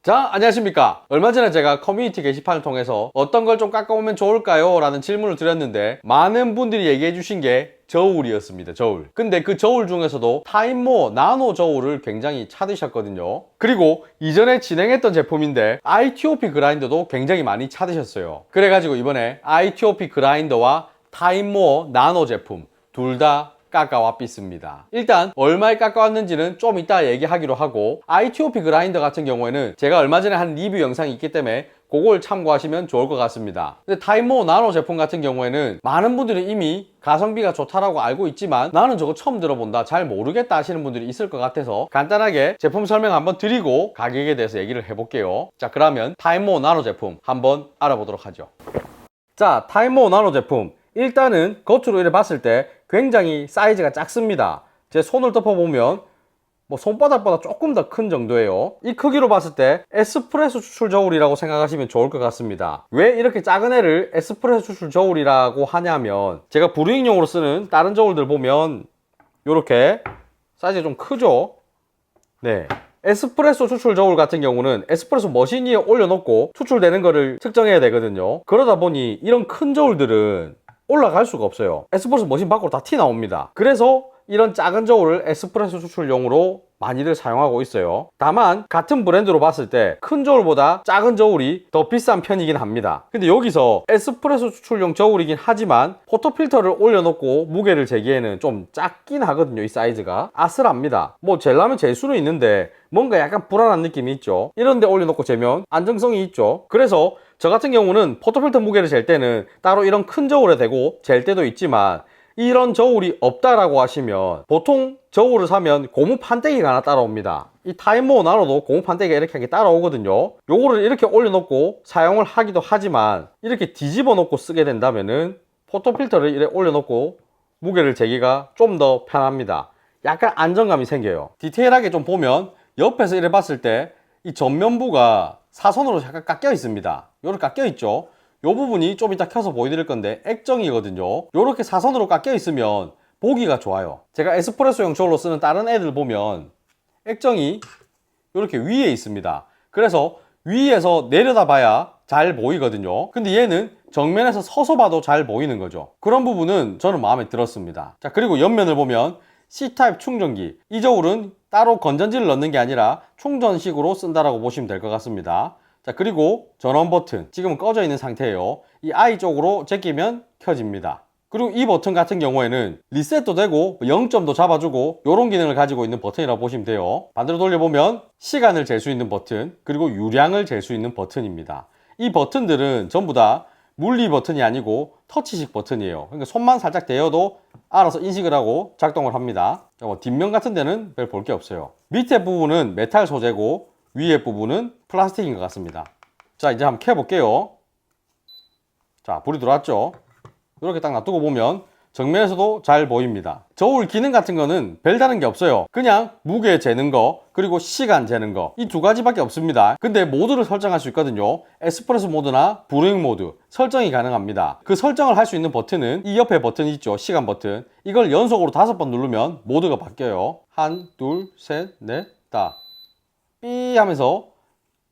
자, 안녕하십니까. 얼마 전에 제가 커뮤니티 게시판을 통해서 어떤 걸 좀 깎아오면 좋을까요? 라는 질문을 드렸는데 많은 분들이 얘기해 주신 게 저울이었습니다. 저울. 근데 그 저울 중에서도 타임모어 나노 저울을 굉장히 찾으셨거든요. 그리고 이전에 진행했던 제품인데 ITOP 그라인더도 굉장히 많이 찾으셨어요. 그래가지고 이번에 ITOP 그라인더와 타임모어 나노 제품 둘 다 깎아왔습니다. 일단 얼마에 깎아왔는지는 좀 이따 얘기하기로 하고, ITOP 그라인더 같은 경우에는 제가 얼마 전에 한 리뷰 영상이 있기 때문에 그걸 참고하시면 좋을 것 같습니다. 근데 타임모어 나노 제품 같은 경우에는 많은 분들이 이미 가성비가 좋다라고 알고 있지만 나는 저거 처음 들어본다, 잘 모르겠다 하시는 분들이 있을 것 같아서 간단하게 제품 설명 한번 드리고 가격에 대해서 얘기를 해볼게요. 자, 그러면 타임모어 나노 제품 한번 알아보도록 하죠. 자, 타임모어 나노 제품, 일단은 겉으로 이렇게 봤을 때 굉장히 사이즈가 작습니다. 제 손을 덮어보면 손바닥보다 조금 더 큰 정도예요. 이 크기로 봤을 때 에스프레소 추출 저울이라고 생각하시면 좋을 것 같습니다. 왜 이렇게 작은 애를 에스프레소 추출 저울이라고 하냐면, 제가 브루잉용으로 쓰는 다른 저울들 보면 이렇게 사이즈가 좀 크죠. 네, 에스프레소 추출 저울 같은 경우는 에스프레소 머신 위에 올려놓고 추출되는 거를 측정해야 되거든요. 그러다 보니 이런 큰 저울들은 올라갈 수가 없어요. 에스프레소 머신 밖으로 다 튀 나옵니다. 그래서 이런 작은 저울을 에스프레소 추출용으로 많이들 사용하고 있어요. 다만 같은 브랜드로 봤을 때 큰 저울보다 작은 저울이 더 비싼 편이긴 합니다. 근데 여기서 에스프레소 추출용 저울이긴 하지만 포토필터를 올려놓고 무게를 재기에는 좀 작긴 하거든요. 이 사이즈가 아슬합니다. 재려면 잴 수는 있는데 뭔가 약간 불안한 느낌이 있죠. 이런 데 올려놓고 재면 안정성이 있죠. 그래서 저 같은 경우는 포토필터 무게를 잴 때는 따로 이런 큰 저울에 대고 잴 때도 있지만, 이런 저울이 없다라고 하시면 보통 저울을 사면 고무 판때기가 하나 따라옵니다. 이 타임모어 나노도 고무 판때기가 이렇게 하게 따라오거든요. 요거를 이렇게 올려놓고 사용을 하기도 하지만, 이렇게 뒤집어 놓고 쓰게 된다면은 포토필터를 이렇게 올려놓고 무게를 재기가 좀 더 편합니다. 약간 안정감이 생겨요. 디테일하게 좀 보면 옆에서 이렇게 봤을 때 이 전면부가 사선으로 약간 깎여 있습니다. 요렇게 깎여 있죠. 요 부분이 좀 이따 켜서 보여드릴 건데 액정이거든요. 요렇게 사선으로 깎여 있으면 보기가 좋아요. 제가 에스프레소용 저울로 쓰는 다른 애들 보면 액정이 요렇게 위에 있습니다. 그래서 위에서 내려다 봐야 잘 보이거든요. 근데 얘는 정면에서 서서 봐도 잘 보이는 거죠. 그런 부분은 저는 마음에 들었습니다. 자, 그리고 옆면을 보면 C타입 충전기, 이 저울은 따로 건전지를 넣는 게 아니라 충전식으로 쓴다라고 보시면 될 것 같습니다. 자, 그리고 전원 버튼, 지금은 꺼져 있는 상태예요. 이 I 쪽으로 제끼면 켜집니다. 그리고 이 버튼 같은 경우에는 리셋도 되고 0점도 잡아주고 이런 기능을 가지고 있는 버튼이라고 보시면 돼요. 반대로 돌려보면 시간을 잴 수 있는 버튼, 그리고 유량을 잴 수 있는 버튼입니다. 이 버튼들은 전부 다 물리 버튼이 아니고 터치식 버튼이에요. 그러니까 손만 살짝 대어도 알아서 인식을 하고 작동을 합니다. 뒷면 같은 데는 별 볼 게 없어요. 밑에 부분은 메탈 소재고 위에 부분은 플라스틱인 것 같습니다. 자, 이제 한번 켜볼게요. 자, 불이 들어왔죠. 이렇게 딱 놔두고 보면 정면에서도 잘 보입니다. 저울 기능 같은 거는 별다른 게 없어요. 그냥 무게 재는 거, 그리고 시간 재는 거, 이 두 가지밖에 없습니다. 근데 모드를 설정할 수 있거든요. 에스프레소 모드나 브루잉 모드 설정이 가능합니다. 그 설정을 할 수 있는 버튼은 이 옆에 버튼이 있죠. 시간 버튼. 이걸 연속으로 5번 누르면 모드가 바뀌어요. 한, 둘, 셋, 넷, 다. 삐 하면서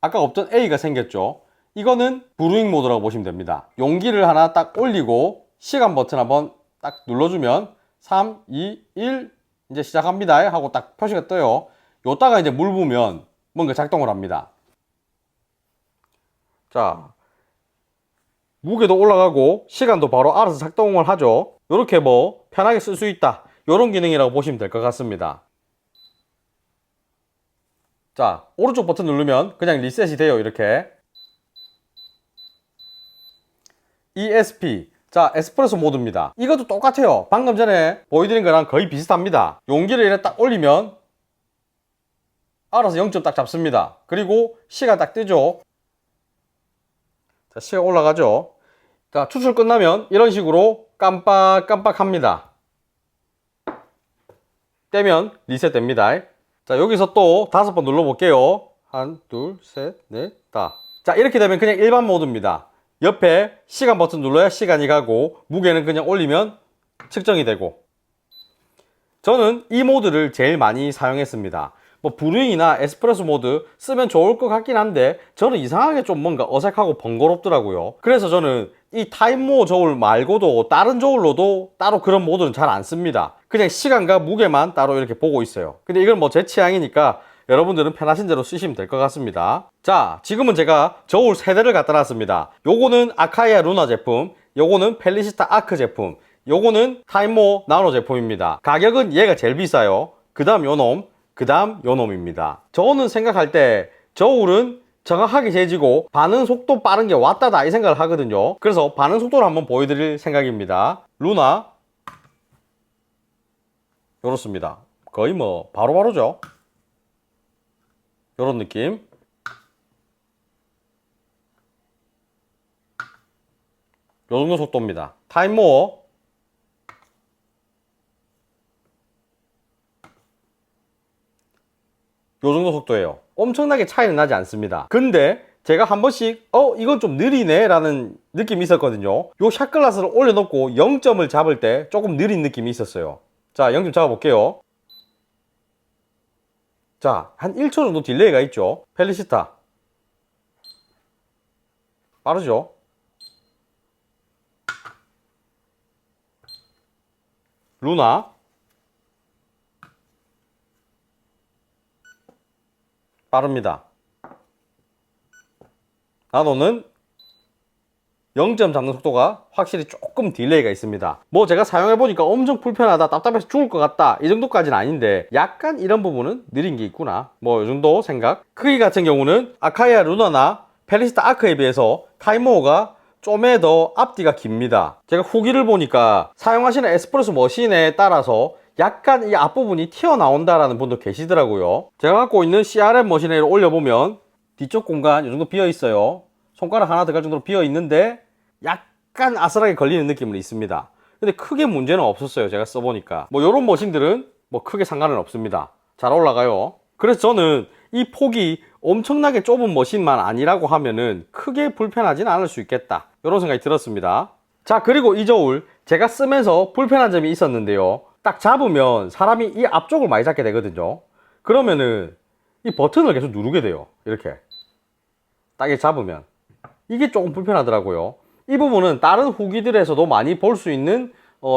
아까 없던 A가 생겼죠. 이거는 브루잉 모드라고 보시면 됩니다. 용기를 하나 딱 올리고 시간 버튼 한번 딱 눌러주면 3, 2, 1 이제 시작합니다 하고 딱 표시가 떠요. 요따가 이제 물 부으면 뭔가 작동을 합니다. 자, 무게도 올라가고 시간도 바로 알아서 작동을 하죠. 요렇게 편하게 쓸 수 있다, 요런 기능이라고 보시면 될 것 같습니다. 자, 오른쪽 버튼 누르면 그냥 리셋이 돼요. 이렇게 ESP, 자, 에스프레소 모드입니다. 이것도 똑같아요. 방금 전에 보여드린 거랑 거의 비슷합니다. 용기를 이렇게 딱 올리면 알아서 0점 딱 잡습니다. 그리고 시간 딱 뜨죠. 자, 시간 올라가죠. 자, 추출 끝나면 이런 식으로 깜빡깜빡 합니다. 떼면 리셋 됩니다. 자, 여기서 또 5번 눌러볼게요. 한, 둘, 셋, 넷, 다. 자, 이렇게 되면 그냥 일반 모드입니다. 옆에 시간 버튼 눌러야 시간이 가고 무게는 그냥 올리면 측정이 되고. 저는 이 모드를 제일 많이 사용했습니다. 뭐 브루잉이나 에스프레소 모드 쓰면 좋을 것 같긴 한데 저는 이상하게 좀 뭔가 어색하고 번거롭더라고요. 그래서 저는 이 타임모어 저울 말고도 다른 저울로도 따로 그런 모드는 잘 안 씁니다. 그냥 시간과 무게만 따로 이렇게 보고 있어요. 근데 이건 뭐 제 취향이니까 여러분들은 편하신 대로 쓰시면 될 것 같습니다. 자, 지금은 제가 저울 3대를 갖다 놨습니다. 요거는 아카이아 루나 제품, 요거는 펠리시타 아크 제품, 요거는 타임모어 나노 제품입니다. 가격은 얘가 제일 비싸요. 그 다음 요놈, 그 다음 요놈입니다. 저는 생각할 때 저울은 정확하게 재지고 반응 속도 빠른 게 왔다다 이 생각을 하거든요. 그래서 반응 속도를 한번 보여드릴 생각입니다. 루나 요렇습니다. 거의 뭐 바로바로죠. 요런 느낌. 요 정도 속도입니다. 타임모어 요 정도 속도예요. 엄청나게 차이는 나지 않습니다. 근데 제가 한 번씩 이건 좀 느리네 라는 느낌이 있었거든요. 요 샷글라스를 올려놓고 0점을 잡을 때 조금 느린 느낌이 있었어요. 자, 0점 잡아볼게요. 자, 한 1초 정도 딜레이가 있죠. 펠리시타 빠르죠. 루나 빠릅니다. 나노는 0점 잡는 속도가 확실히 조금 딜레이가 있습니다. 뭐 제가 사용해보니까 엄청 불편하다, 답답해서 죽을 것 같다 이 정도까지는 아닌데 약간 이런 부분은 느린 게 있구나, 뭐 이 정도 생각. 크기 같은 경우는 아카이아 루나나 펠리시타 아크에 비해서 타임모어가 좀에 더 앞뒤가 깁니다. 제가 후기를 보니까 사용하시는 에스프레소 머신에 따라서 약간 이 앞부분이 튀어나온다라는 분도 계시더라고요. 제가 갖고 있는 CRM 머신에 올려보면 뒤쪽 공간 이 정도 비어 있어요. 손가락 하나 들어갈 정도로 비어 있는데 약간 아슬하게 걸리는 느낌은 있습니다. 근데 크게 문제는 없었어요. 제가 써보니까 뭐 이런 머신들은 뭐 크게 상관은 없습니다. 잘 올라가요. 그래서 저는 이 폭이 엄청나게 좁은 머신만 아니라고 하면은 크게 불편하진 않을 수 있겠다, 이런 생각이 들었습니다. 자, 그리고 이 저울 제가 쓰면서 불편한 점이 있었는데요. 딱 잡으면 사람이 이 앞쪽을 많이 잡게 되거든요. 그러면은 이 버튼을 계속 누르게 돼요. 이렇게 딱 이렇게 잡으면 이게 조금 불편하더라고요. 이 부분은 다른 후기들에서도 많이 볼 수 있는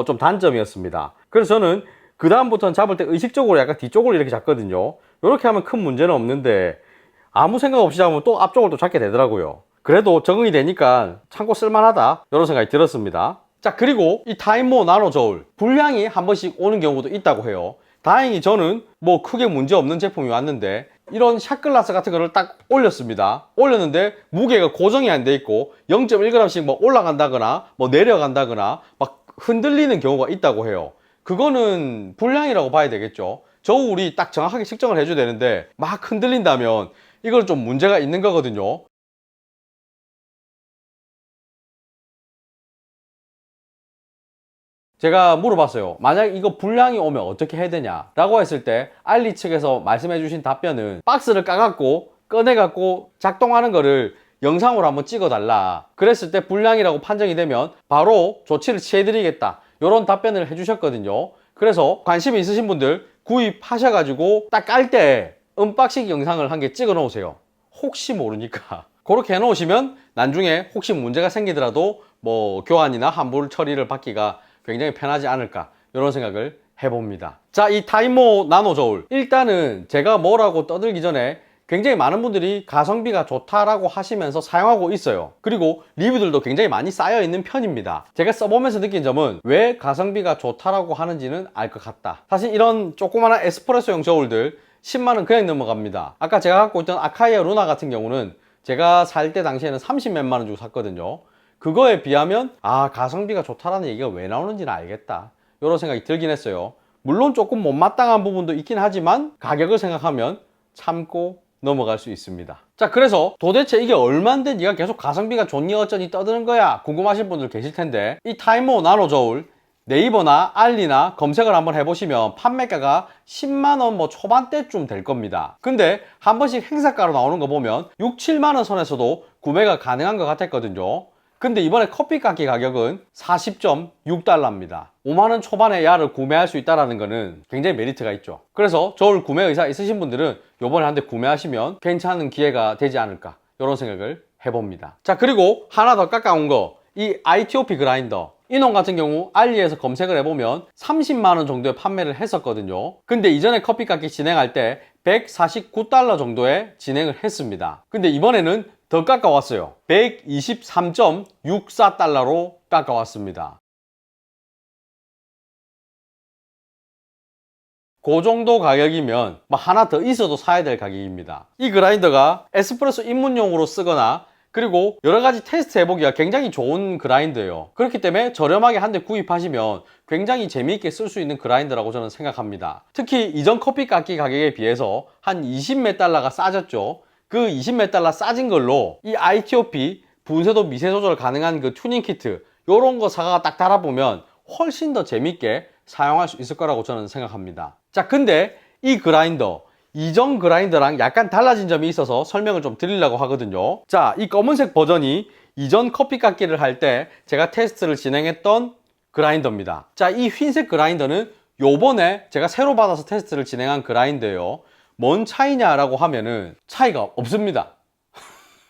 좀 단점이었습니다. 그래서 저는 그 다음부터는 잡을 때 의식적으로 약간 뒤쪽을 이렇게 잡거든요. 이렇게 하면 큰 문제는 없는데 아무 생각 없이 잡으면 또 앞쪽을 또 잡게 되더라고요. 그래도 적응이 되니까 참고 쓸만하다, 이런 생각이 들었습니다. 자, 그리고 이 타임모어 나노 저울 불량이 한 번씩 오는 경우도 있다고 해요. 다행히 저는 뭐 크게 문제 없는 제품이 왔는데 이런 샷글라스 같은 거를 딱 올렸습니다. 올렸는데 무게가 고정이 안 돼 있고 0.1g씩 뭐 올라간다거나 뭐 내려간다거나 막 흔들리는 경우가 있다고 해요. 그거는 불량이라고 봐야 되겠죠. 저울이 딱 정확하게 측정을 해줘야 되는데 막 흔들린다면 이건 좀 문제가 있는 거거든요. 제가 물어봤어요. 만약 이거 불량이 오면 어떻게 해야 되냐 라고 했을 때 알리 측에서 말씀해 주신 답변은 박스를 까갖고 꺼내갖고 작동하는 거를 영상으로 한번 찍어 달라, 그랬을 때 불량이라고 판정이 되면 바로 조치를 취해 드리겠다, 이런 답변을 해 주셨거든요. 그래서 관심이 있으신 분들 구입하셔가지고 딱 깔 때 언박싱 영상을 한 개 찍어 놓으세요. 혹시 모르니까. 그렇게 해 놓으시면 나중에 혹시 문제가 생기더라도 뭐 교환이나 환불 처리를 받기가 굉장히 편하지 않을까, 이런 생각을 해봅니다. 자, 이 타임모어 나노 저울 일단은 제가 뭐라고 떠들기 전에 굉장히 많은 분들이 가성비가 좋다라고 하시면서 사용하고 있어요. 그리고 리뷰들도 굉장히 많이 쌓여 있는 편입니다. 제가 써보면서 느낀 점은 왜 가성비가 좋다라고 하는지는 알 것 같다. 사실 이런 조그마한 에스프레소용 저울들 10만원 그냥 넘어갑니다. 아까 제가 갖고 있던 아카이아 루나 같은 경우는 제가 살 때 당시에는 30몇만원 주고 샀거든요. 그거에 비하면 가성비가 좋다라는 얘기가 왜 나오는지는 알겠다, 이런 생각이 들긴 했어요. 물론 조금 못마땅한 부분도 있긴 하지만 가격을 생각하면 참고 넘어갈 수 있습니다. 자, 그래서 도대체 이게 얼만데 네가 계속 가성비가 좋니 어쩌니 떠드는 거야 궁금하신 분들 계실 텐데, 이 타임모어 나노 저울 네이버나 알리나 검색을 한번 해보시면 판매가가 10만원 뭐 초반대쯤 될 겁니다. 근데 한 번씩 행사가로 나오는 거 보면 6, 7만원 선에서도 구매가 가능한 것 같았거든요. 근데 이번에 커피 깎기 가격은 40.6달러입니다. 5만원 초반에 야를 구매할 수 있다는 거는 굉장히 메리트가 있죠. 그래서 저울 구매 의사 있으신 분들은 요번에 한 대 구매하시면 괜찮은 기회가 되지 않을까, 이런 생각을 해봅니다. 자, 그리고 하나 더 깎아온 거, 이 ITOP 그라인더, 이놈 같은 경우 알리에서 검색을 해보면 30만원 정도에 판매를 했었거든요. 근데 이전에 커피 깎기 진행할 때 149달러 정도에 진행을 했습니다. 근데 이번에는 더 깎아왔어요. 123.64달러로 깎아왔습니다. 그 정도 가격이면 하나 더 있어도 사야 될 가격입니다. 이 그라인더가 에스프레소 입문용으로 쓰거나 그리고 여러가지 테스트 해보기가 굉장히 좋은 그라인더예요. 그렇기 때문에 저렴하게 한 대 구입하시면 굉장히 재미있게 쓸 수 있는 그라인더라고 저는 생각합니다. 특히 이전 커피 깎기 가격에 비해서 한 20몇 달러가 싸졌죠. 그 20몇 달러 싸진 걸로 이 ITOP 분쇄도 미세 조절 가능한 그 튜닝 키트, 요런 거 사가 딱 달아보면 훨씬 더 재밌게 사용할 수 있을 거라고 저는 생각합니다. 자, 근데 이 그라인더, 이전 그라인더랑 약간 달라진 점이 있어서 설명을 좀 드리려고 하거든요. 자, 이 검은색 버전이 이전 커피 깎기를 할 때 제가 테스트를 진행했던 그라인더입니다. 자, 이 흰색 그라인더는 요번에 제가 새로 받아서 테스트를 진행한 그라인더예요. 뭔 차이냐라고 하면은 차이가 없습니다.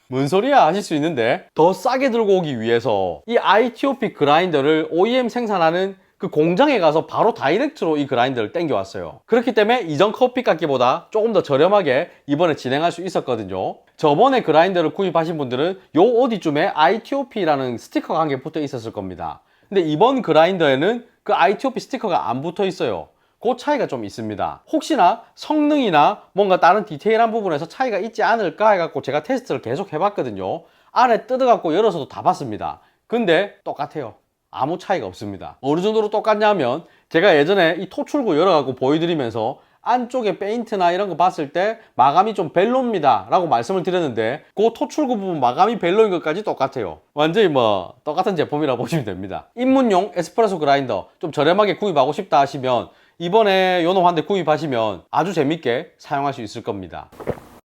뭔 소리야 하실 수 있는데, 더 싸게 들고 오기 위해서 이 ITOP 그라인더를 OEM 생산하는 그 공장에 가서 바로 다이렉트로 이 그라인더를 땡겨왔어요. 그렇기 때문에 이전 커피 깎기보다 조금 더 저렴하게 이번에 진행할 수 있었거든요. 저번에 그라인더를 구입하신 분들은 요 어디쯤에 ITOP라는 스티커가 한 개 붙어 있었을 겁니다. 근데 이번 그라인더에는 그 ITOP 스티커가 안 붙어 있어요. 그 차이가 좀 있습니다. 혹시나 성능이나 뭔가 다른 디테일한 부분에서 차이가 있지 않을까 해갖고 제가 테스트를 계속 해봤거든요. 안에 뜯어갖고 열어서도 다 봤습니다. 근데 똑같아요. 아무 차이가 없습니다. 어느 정도로 똑같냐면, 제가 예전에 이 토출구 열어갖고 보여드리면서 안쪽에 페인트나 이런 거 봤을 때 마감이 좀 별로입니다 라고 말씀을 드렸는데, 그 토출구 부분 마감이 별로인 것까지 똑같아요. 완전히 똑같은 제품이라 보시면 됩니다. 입문용 에스프레소 그라인더 좀 저렴하게 구입하고 싶다 하시면 이번에 요놈 한 대 구입하시면 아주 재밌게 사용할 수 있을 겁니다.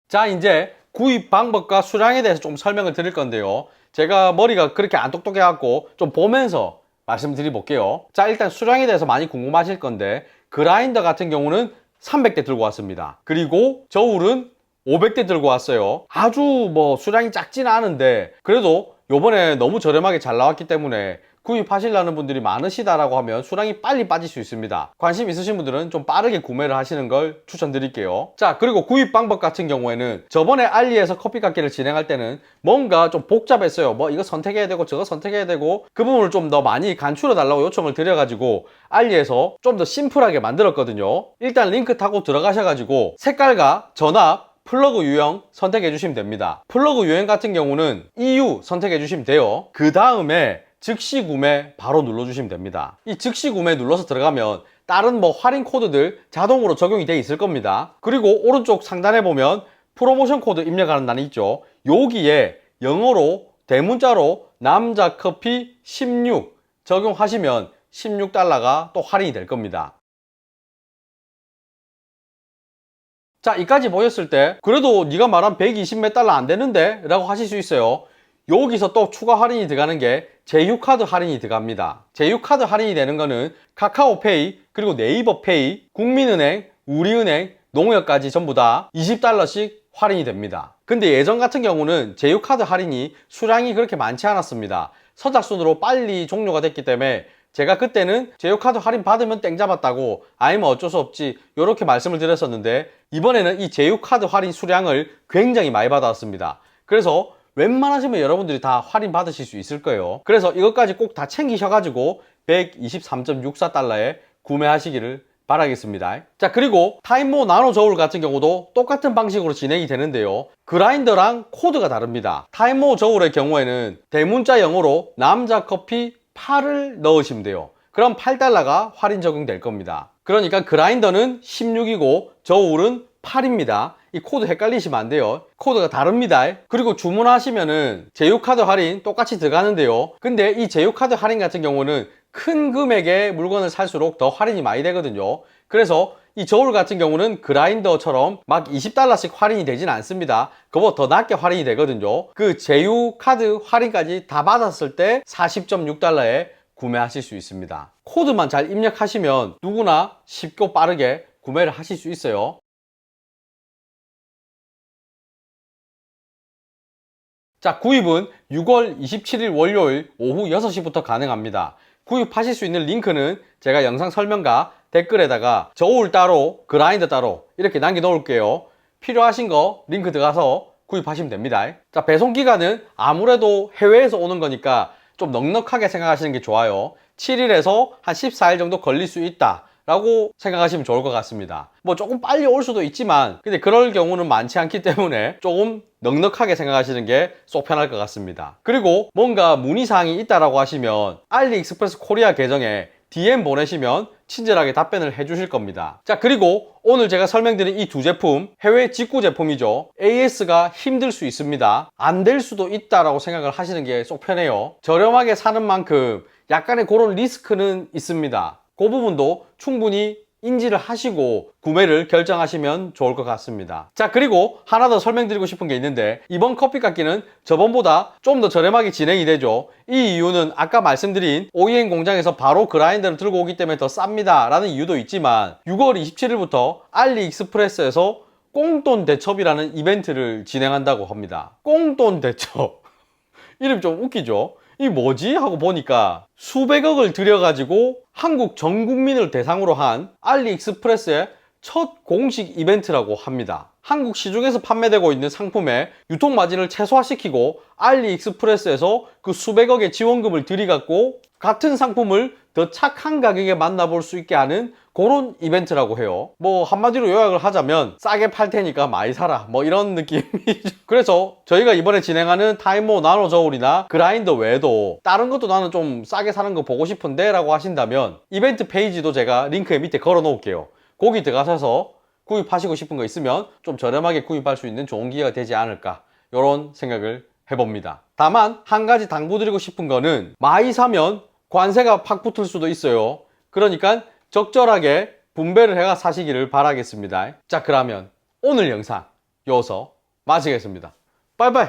자, 이제 구입 방법과 수량에 대해서 좀 설명을 드릴 건데요. 제가 머리가 그렇게 안 똑똑해갖고 좀 보면서 말씀드려 볼게요. 자, 일단 수량에 대해서 많이 궁금하실 건데, 그라인더 같은 경우는 300대 들고 왔습니다. 그리고 저울은 500대 들고 왔어요. 아주 수량이 작지는 않은데 그래도 요번에 너무 저렴하게 잘 나왔기 때문에 구입하시려는 분들이 많으시다라고 하면 수량이 빨리 빠질 수 있습니다. 관심 있으신 분들은 좀 빠르게 구매를 하시는 걸 추천드릴게요. 자, 그리고 구입 방법 같은 경우에는 저번에 알리에서 커피 깎기를 진행할 때는 뭔가 좀 복잡했어요. 이거 선택해야 되고 저거 선택해야 되고, 그 부분을 좀 더 많이 간추려 달라고 요청을 드려가지고 알리에서 좀 더 심플하게 만들었거든요. 일단 링크 타고 들어가셔가지고 색깔과 전압, 플러그 유형 선택해 주시면 됩니다. 플러그 유형 같은 경우는 EU 선택해 주시면 돼요. 그 다음에 즉시 구매 바로 눌러주시면 됩니다. 이 즉시 구매 눌러서 들어가면 다른 할인 코드들 자동으로 적용이 되어 있을 겁니다. 그리고 오른쪽 상단에 보면 프로모션 코드 입력하는 단이 있죠. 여기에 영어로 대문자로 남자 커피 16 적용하시면 16달러가 또 할인이 될 겁니다. 자, 이까지 보셨을 때 그래도 네가 말한 120몇 달러 안 되는데 라고 하실 수 있어요. 여기서 또 추가 할인이 들어가는 게 제휴카드 할인이 들어갑니다. 제휴카드 할인이 되는 거는 카카오페이, 그리고 네이버페이, 국민은행, 우리은행, 농협까지 전부 다 20달러씩 할인이 됩니다. 근데 예전 같은 경우는 제휴카드 할인이 수량이 그렇게 많지 않았습니다. 선착순으로 빨리 종료가 됐기 때문에 제가 그때는 제휴카드 할인 받으면 땡 잡았다고, 아니면 어쩔 수 없지 이렇게 말씀을 드렸었는데, 이번에는 이 제휴카드 할인 수량을 굉장히 많이 받았습니다. 그래서 웬만하시면 여러분들이 다 할인 받으실 수 있을 거예요. 그래서 이것까지 꼭 다 챙기셔가지고 123.64달러에 구매하시기를 바라겠습니다. 자, 그리고 타임모 나노 저울 같은 경우도 똑같은 방식으로 진행이 되는데요. 그라인더랑 코드가 다릅니다. 타임모 저울의 경우에는 대문자 영어로 남자 커피 8을 넣으시면 돼요. 그럼 8달러가 할인 적용될 겁니다. 그러니까 그라인더는 16이고 저울은 8입니다. 이 코드 헷갈리시면 안 돼요. 코드가 다릅니다. 그리고 주문하시면은 제휴카드 할인 똑같이 들어가는데요. 근데 이 제휴카드 할인 같은 경우는 큰 금액의 물건을 살수록 더 할인이 많이 되거든요. 그래서 이 저울 같은 경우는 그라인더처럼 막 20달러씩 할인이 되진 않습니다. 그거보다 더 낮게 할인이 되거든요. 그 제휴 카드 할인까지 다 받았을 때 40.6달러에 구매하실 수 있습니다. 코드만 잘 입력하시면 누구나 쉽고 빠르게 구매를 하실 수 있어요. 자, 구입은 6월 27일 월요일 오후 6시부터 가능합니다. 구입하실 수 있는 링크는 제가 영상 설명과 댓글에다가 저울 따로, 그라인더 따로 이렇게 남겨 놓을게요. 필요하신 거 링크 들어가서 구입하시면 됩니다. 자, 배송 기간은 아무래도 해외에서 오는 거니까 좀 넉넉하게 생각하시는 게 좋아요. 7일에서 한 14일 정도 걸릴 수 있다 라고 생각하시면 좋을 것 같습니다. 뭐 조금 빨리 올 수도 있지만 근데 그럴 경우는 많지 않기 때문에 조금 넉넉하게 생각하시는 게 속 편할 것 같습니다. 그리고 뭔가 문의사항이 있다라고 하시면 알리익스프레스 코리아 계정에 DM 보내시면 친절하게 답변을 해주실 겁니다. 자, 그리고 오늘 제가 설명드린 이 두 제품 해외 직구 제품이죠. AS가 힘들 수 있습니다. 안 될 수도 있다라고 생각을 하시는 게 속 편해요. 저렴하게 사는 만큼 약간의 그런 리스크는 있습니다. 그 부분도 충분히 인지를 하시고 구매를 결정하시면 좋을 것 같습니다. 자, 그리고 하나 더 설명드리고 싶은 게 있는데 이번 커피 깎기는 저번보다 좀 더 저렴하게 진행이 되죠. 이 이유는 아까 말씀드린 OEM 공장에서 바로 그라인더를 들고 오기 때문에 더 쌉니다 라는 이유도 있지만 6월 27일부터 알리익스프레스에서 꽁돈 대첩이라는 이벤트를 진행한다고 합니다. 꽁돈 대첩 이름 좀 웃기죠? 이 뭐지? 하고 보니까 수백억을 들여가지고 한국 전 국민을 대상으로 한 알리익스프레스의 첫 공식 이벤트라고 합니다. 한국 시중에서 판매되고 있는 상품의 유통 마진을 최소화시키고 알리익스프레스에서 그 수백억의 지원금을 들이갖고 같은 상품을 더 착한 가격에 만나볼 수 있게 하는 그런 이벤트라고 해요. 뭐 한마디로 요약을 하자면 싸게 팔 테니까 많이 사라 뭐 이런 느낌이죠. 그래서 저희가 이번에 진행하는 타이머 나노 저울이나 그라인더 외에도 다른 것도 나는 좀 싸게 사는 거 보고 싶은데 라고 하신다면 이벤트 페이지도 제가 링크에 밑에 걸어 놓을게요. 거기 들어가셔서 구입하시고 싶은 거 있으면 좀 저렴하게 구입할 수 있는 좋은 기회가 되지 않을까 이런 생각을 해봅니다. 다만 한 가지 당부드리고 싶은 거는 많이 사면 관세가 팍 붙을 수도 있어요. 그러니까 적절하게 분배를 해가 사시기를 바라겠습니다. 자, 그러면 오늘 영상 여기서 마치겠습니다. 빠이빠이.